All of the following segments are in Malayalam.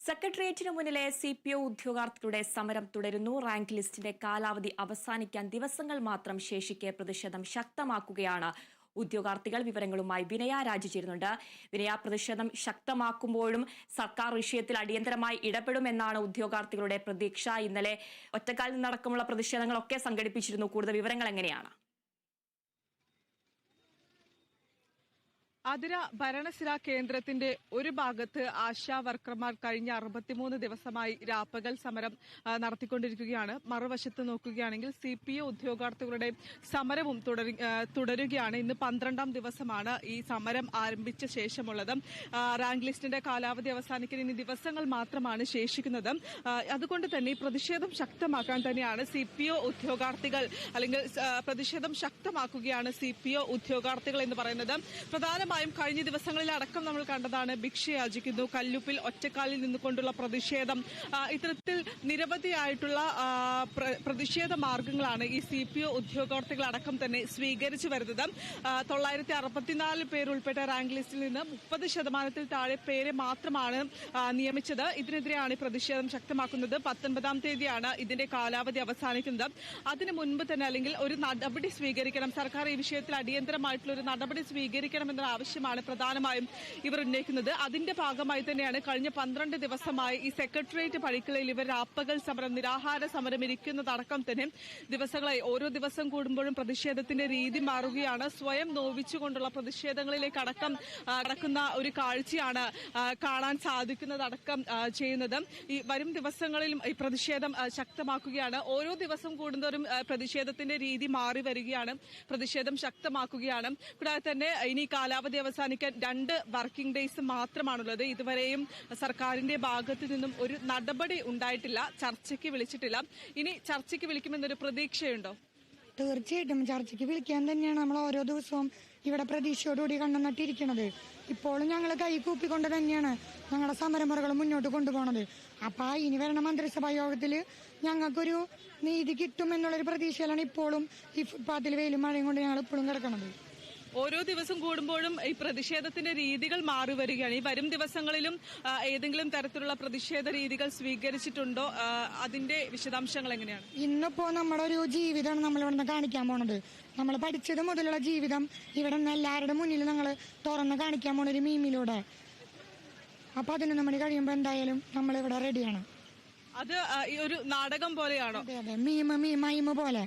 സെക്രട്ടേറിയറ്റിന് മുന്നിലെ CPO ഉദ്യോഗാർത്ഥികളുടെ സമരം തുടരുന്നു. റാങ്ക് ലിസ്റ്റിന്റെ കാലാവധി അവസാനിക്കാൻ ദിവസങ്ങൾ മാത്രം ശേഷിക്കെ പ്രതിഷേധം ശക്തമാക്കുകയാണ് ഉദ്യോഗാർത്ഥികൾ. വിവരങ്ങളുമായി വിനയ രാജി ചേരുന്നുണ്ട്. വിനയ, പ്രതിഷേധം ശക്തമാക്കുമ്പോഴും സർക്കാർ വിഷയത്തിൽ അടിയന്തരമായി ഇടപെടുമെന്നാണ് ഉദ്യോഗാർത്ഥികളുടെ പ്രതീക്ഷ. ഇന്നലെ ഒറ്റക്കാലിൽ നിന്നടക്കമുള്ള പ്രതിഷേധങ്ങളൊക്കെ സംഘടിപ്പിച്ചിരുന്നു. കൂടുതൽ വിവരങ്ങൾ എങ്ങനെയാണ്? അതിര ഭരണസിരാ കേന്ദ്രത്തിന്റെ ഒരു ഭാഗത്ത് ആശാ വർക്കർമാർ കഴിഞ്ഞ 63 ദിവസമായി രാപ്പകൽ സമരം നടത്തിക്കൊണ്ടിരിക്കുകയാണ്. മറുവശത്ത് നോക്കുകയാണെങ്കിൽ CPO ഉദ്യോഗാർത്ഥികളുടെ സമരവും തുടരുകയാണ്. ഇന്ന് 12ാം ദിവസമാണ് ഈ സമരം ആരംഭിച്ച ശേഷമുള്ളത്. റാങ്ക് ലിസ്റ്റിന്റെ കാലാവധി അവസാനിക്കാൻ ഇനി ദിവസങ്ങൾ മാത്രമാണ് ശേഷിക്കുന്നത്. അതുകൊണ്ട് തന്നെ ഈ പ്രതിഷേധം ശക്തമാക്കാൻ തന്നെയാണ് CPO ഉദ്യോഗാർത്ഥികൾ, അല്ലെങ്കിൽ പ്രതിഷേധം ശക്തമാക്കുകയാണ് CPO ഉദ്യോഗാർത്ഥികൾ എന്ന് പറയുന്നത്. പ്രധാനമായും കഴിഞ്ഞ ദിവസങ്ങളിലടക്കം നമ്മൾ കണ്ടതാണ് ഭിക്ഷയാചിക്കുന്നു, കല്ലുപ്പിൽ ഒറ്റക്കാലിൽ നിന്നുകൊണ്ടുള്ള പ്രതിഷേധം. ഇത്തരത്തിൽ നിരവധിയായിട്ടുള്ള പ്രതിഷേധ മാർഗങ്ങളാണ് ഈ CPO ഉദ്യോഗാർത്ഥികളടക്കം തന്നെ സ്വീകരിച്ചു വരുന്നത്. 964 പേർ ഉൾപ്പെട്ട റാങ്ക് ലിസ്റ്റിൽ നിന്ന് 30% താഴെ പേരെ മാത്രമാണ് നിയമിച്ചത്. ഇതിനെതിരെയാണ് പ്രതിഷേധം ശക്തമാക്കുന്നത്. 19ാം തീയതിയാണ് ഇതിന്റെ കാലാവധി അവസാനിക്കുന്നത്. അതിനു മുൻപ് തന്നെ അല്ലെങ്കിൽ ഒരു നടപടി സ്വീകരിക്കണം, സർക്കാർ ഈ വിഷയത്തിൽ അടിയന്തരമായിട്ടുള്ള ഒരു നടപടി സ്വീകരിക്കണമെന്ന ആവശ്യമാണ് പ്രധാനമായും ഇവർ ഉന്നയിക്കുന്നത്. അതിന്റെ ഭാഗമായി തന്നെയാണ് കഴിഞ്ഞ 12 ദിവസമായി ഈ സെക്രട്ടേറിയറ്റ് പടിക്കലിൽ ഇവർ രാപ്പകൽ സമരം, നിരാഹാര സമരം ഇരിക്കുന്നതടക്കം തന്നെ ദിവസങ്ങളായി. ഓരോ ദിവസം കൂടുമ്പോഴും പ്രതിഷേധത്തിന്റെ രീതി മാറുകയാണ്. സ്വയം നോവിച്ചുകൊണ്ടുള്ള പ്രതിഷേധങ്ങളിലേക്ക് കടക്കുന്ന ഒരു കാഴ്ചയാണ് കാണാൻ സാധിക്കുന്നതടക്കം ചെയ്യുന്നത്. ഈ വരും ദിവസങ്ങളിലും ഈ പ്രതിഷേധം ശക്തമാക്കുകയാണ്. ഓരോ ദിവസം കൂടുന്നവരും പ്രതിഷേധത്തിന്റെ രീതി മാറി വരികയാണ്, പ്രതിഷേധം ശക്തമാക്കുകയാണ്. കൂടാതെ തന്നെ ഇനി കാലാവധി അവസാനിക്കാൻ 2 വർക്കിംഗ് ഡേയ്സ് മാത്രമാണുള്ളത്. ഇതുവരെയും സർക്കാരിന്റെ ഭാഗത്ത് നിന്നും ഒരു നടപടി ഉണ്ടായിട്ടില്ല, ചർച്ചയ്ക്ക് വിളിച്ചിട്ടില്ല. ഇനി ചർച്ചയ്ക്ക് വിളിക്കുമെന്നൊരു പ്രതീക്ഷയുണ്ടോ? തീർച്ചയായിട്ടും ചർച്ചയ്ക്ക് വിളിക്കാൻ തന്നെയാണ് നമ്മൾ ഓരോ ദിവസവും ഇവിടെ പ്രതീക്ഷയോടുകൂടി കണ്ണുനട്ടിരിക്കുന്നത്. ഇപ്പോഴും ഞങ്ങൾ കൈകൂപ്പിക്കൊണ്ട് തന്നെയാണ് ഞങ്ങളുടെ സമരമുറകൾ മുന്നോട്ട് കൊണ്ടുപോകുന്നത്. അപ്പൊ ഇനി വരണ മന്ത്രിസഭാ യോഗത്തിൽ ഞങ്ങൾക്കൊരു നീതി കിട്ടുമെന്നുള്ളൊരു പ്രതീക്ഷയിലാണ് ഇപ്പോഴും ഈ ഫുട്പാത്തിൽ വെയിലും മഴയും കൊണ്ട് ഞങ്ങൾ ഇപ്പോഴും കിടക്കുന്നത്. ഓരോ ദിവസം കൂടുമ്പോഴും ഈ പ്രതിഷേധത്തിന്റെ രീതികൾ മാറി വരികയാണ്. ഈ വരും ദിവസങ്ങളിലും ഏതെങ്കിലും തരത്തിലുള്ള പ്രതിഷേധ രീതികൾ സ്വീകരിച്ചിട്ടുണ്ടോ? അതിന്റെ വിശദാംശങ്ങൾ എങ്ങനെയാണ്? ഇന്നിപ്പോ നമ്മുടെ ഒരു ജീവിതമാണ് നമ്മളിവിടെ കാണിക്കാൻ പോണത്. നമ്മൾ പഠിച്ചത് മുതലുള്ള ജീവിതം ഇവിടെ നിന്ന് എല്ലാവരുടെ മുന്നിൽ ഞങ്ങൾ തുറന്ന് കാണിക്കാൻ പോണ ഒരു മീമിലൂടെ. അപ്പൊ 11 മണി കഴിയുമ്പോ എന്തായാലും നമ്മളിവിടെ റെഡിയാണ്. അത് ഒരു നാടകം പോലെയാണോ? അതെ അതെ, മൈമ പോലെ,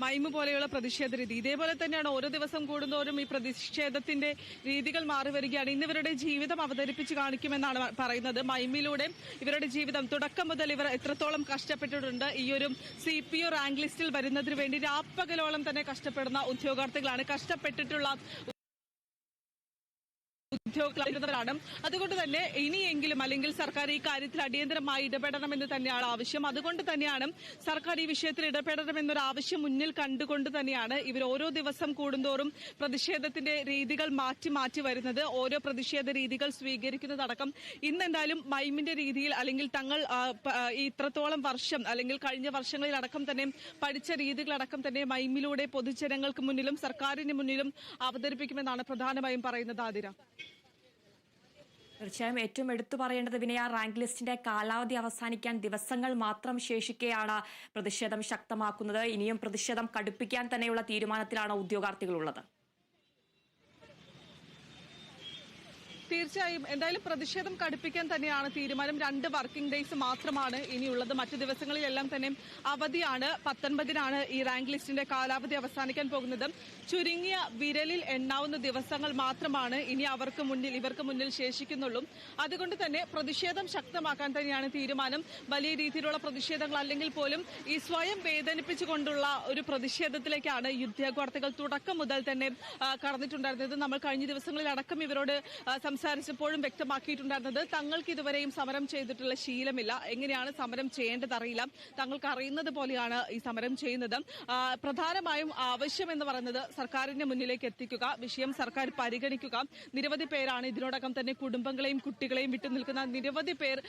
മൈമ് പോലെയുള്ള പ്രതിഷേധ രീതി. ഇതേപോലെ തന്നെയാണ് ഓരോ ദിവസം കൂടുന്തോറും ഈ പ്രതിഷേധത്തിന്റെ രീതികൾ മാറി വരികയാണ്. ഇന്ന് ഇവരുടെ ജീവിതം അവതരിപ്പിച്ച് കാണിക്കുമെന്നാണ് പറയുന്നത്. മൈമിലൂടെ ഇവരുടെ ജീവിതം തുടക്കം മുതൽ ഇവർ എത്രത്തോളം കഷ്ടപ്പെട്ടിട്ടുണ്ട്. ഈ ഒരു CPO റാങ്ക് ലിസ്റ്റിൽ വരുന്നതിന് വേണ്ടി രാപ്പകലോളം തന്നെ കഷ്ടപ്പെടുന്ന ഉദ്യോഗാർത്ഥികളാണ്, കഷ്ടപ്പെട്ടിട്ടുള്ള ഉദ്യോഗാർത്ഥികളാണ്. അതുകൊണ്ട് തന്നെ ഇനിയെങ്കിലും അല്ലെങ്കിൽ സർക്കാർ ഈ കാര്യത്തിൽ അടിയന്തരമായി ഇടപെടണമെന്ന് തന്നെയാണ് ആവശ്യം. അതുകൊണ്ട് തന്നെയാണ് സർക്കാർ ഈ വിഷയത്തിൽ ഇടപെടണമെന്നൊരു ആവശ്യം മുന്നിൽ കണ്ടുകൊണ്ട് തന്നെയാണ് ഇവർ ഓരോ ദിവസം കൂടുന്തോറും പ്രതിഷേധത്തിന്റെ രീതികൾ മാറ്റി വരുന്നത്, ഓരോ പ്രതിഷേധ രീതികൾ സ്വീകരിക്കുന്നതടക്കം. ഇന്ന് എന്തായാലും മൈമിന്റെ രീതിയിൽ അല്ലെങ്കിൽ തങ്ങൾ ഇത്രത്തോളം വർഷം അല്ലെങ്കിൽ കഴിഞ്ഞ വർഷങ്ങളിലടക്കം തന്നെ പഠിച്ച രീതികളടക്കം തന്നെ മൈമിലൂടെ പൊതുജനങ്ങൾക്ക് മുന്നിലും സർക്കാരിന് മുന്നിലും അവതരിപ്പിക്കുമെന്നാണ് പ്രധാനമായും പറയുന്നത്. ആതിര, തീർച്ചയായും ഏറ്റവും എടുത്തു പറയേണ്ടത് വിനയ, റാങ്ക് ലിസ്റ്റിന്റെ കാലാവധി അവസാനിക്കാൻ ദിവസങ്ങൾ മാത്രം ശേഷിക്കെയാണ് പ്രതിഷേധം ശക്തമാക്കുന്നത്. ഇനിയും പ്രതിഷേധം കടുപ്പിക്കാൻ തന്നെയുള്ള തീരുമാനത്തിലാണ് ഉദ്യോഗാർത്ഥികളുള്ളത്. തീർച്ചയായും എന്തായാലും പ്രതിഷേധം കടുപ്പിക്കാൻ തന്നെയാണ് തീരുമാനം. 2 വർക്കിംഗ് ഡേയ്സ് മാത്രമാണ് ഇനിയുള്ളത്. മറ്റു ദിവസങ്ങളിലെല്ലാം തന്നെ അവധിയാണ്. 19-നാണ് ഈ റാങ്ക് ലിസ്റ്റിന്റെ കാലാവധി അവസാനിക്കാൻ പോകുന്നത്. ചുരുങ്ങിയ വിരലിൽ എണ്ണാവുന്ന ദിവസങ്ങൾ മാത്രമാണ് ഇനി ഇവർക്ക് മുന്നിൽ ശേഷിക്കുന്നുള്ളൂ. അതുകൊണ്ട് തന്നെ പ്രതിഷേധം ശക്തമാക്കാൻ തന്നെയാണ് തീരുമാനം. വലിയ രീതിയിലുള്ള പ്രതിഷേധങ്ങൾ അല്ലെങ്കിൽ പോലും ഈ സ്വയം വേദനിപ്പിച്ചുകൊണ്ടുള്ള ഒരു പ്രതിഷേധത്തിലേക്കാണ് ഉദ്യോഗാർത്ഥികൾ തുടക്കം മുതൽ തന്നെ കടന്നിട്ടുണ്ടായിരുന്നത്. നമ്മൾ കഴിഞ്ഞ ദിവസങ്ങളിലടക്കം ഇവരോട് സംസാരിച്ചപ്പോഴും വ്യക്തമാക്കിയിട്ടുണ്ടായിരുന്നത് തങ്ങൾക്ക് ഇതുവരെയും സമരം ചെയ്തിട്ടുള്ള ശീലമില്ല, എങ്ങനെയാണ് സമരം ചെയ്യേണ്ടതറിയില്ല, തങ്ങൾക്ക് അറിയുന്നത് പോലെയാണ് ഈ സമരം ചെയ്യുന്നത്. പ്രധാനമായും ആവശ്യം എന്ന് പറയുന്നത് സർക്കാരിന്റെ മുന്നിലേക്ക് എത്തിക്കുക, വിഷയം സർക്കാർ പരിഗണിക്കുക. നിരവധി പേരാണ് ഇതിനോടകം തന്നെ കുടുംബങ്ങളെയും കുട്ടികളെയും വിട്ടുനിൽക്കുന്ന നിരവധി പേർ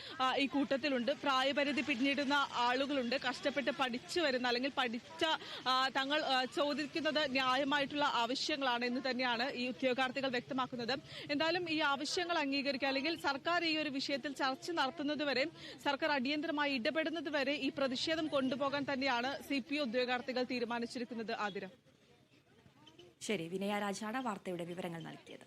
ഈ കൂട്ടത്തിലുണ്ട്. പ്രായപരിധി പിന്നിടുന്ന ആളുകളുണ്ട്, കഷ്ടപ്പെട്ട് പഠിച്ചു വരുന്ന അല്ലെങ്കിൽ പഠിച്ച തങ്ങൾ ചോദിക്കുന്നത് ന്യായമായിട്ടുള്ള ആവശ്യങ്ങളാണ് എന്ന് തന്നെയാണ് ഈ ഉദ്യോഗാർത്ഥികൾ വ്യക്തമാക്കുന്നത്. എന്തായാലും ഈ ആവശ്യങ്ങൾ അംഗീകരിക്കുക അല്ലെങ്കിൽ സർക്കാർ ഈ ഒരു വിഷയത്തിൽ ചർച്ച നടത്തുന്നതുവരെ, സർക്കാർ അടിയന്തരമായി ഇടപെടുന്നതുവരെ ഈ പ്രതിഷേധം കൊണ്ടുപോകാൻ തന്നെയാണ് CPO ഉദ്യോഗാർത്ഥികൾ തീരുമാനിച്ചിരിക്കുന്നത്. ആതിര. ശരി, വിനയ രാജാണ് വാർത്തയുടെ വിവരങ്ങൾ നൽകിയത്.